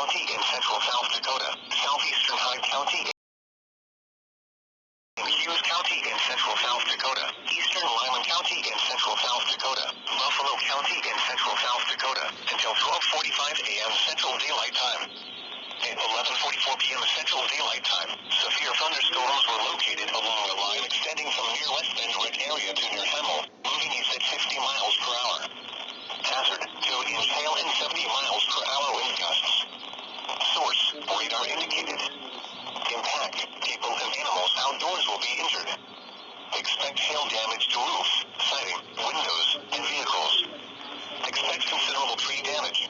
County in central South Dakota, southeastern Hyde County in Hughes County in central South Dakota, eastern Lyman County in central South Dakota, Buffalo County in central South Dakota, until 12:45 a.m. Central Daylight Time. At 11:44 p.m. Central Daylight Time, severe thunderstorms were located along the line extending from near West Bend Red area to near Hemel, moving east at 50 miles per hour. Hazard, 2-inch hail and 70 miles per hour wind gusts. Source, radar indicated. Impact, people and animals outdoors will be injured. Expect hail damage to roofs, siding, windows, and vehicles. Expect considerable tree damage.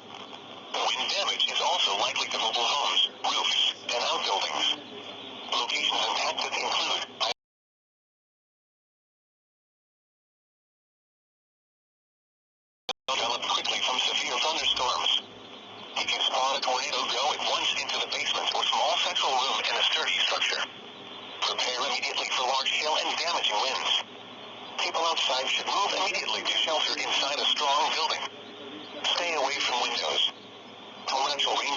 Wind damage is also likely to mobile homes, roofs, and outbuildings. Locations impacted include develop quickly from severe thunderstorms. If you spot a tornado, go at once into the basement or small central room in a sturdy structure. Prepare immediately for large hail and damaging winds. People outside should move immediately to shelter inside a strong building. Stay away from windows. Torrential rain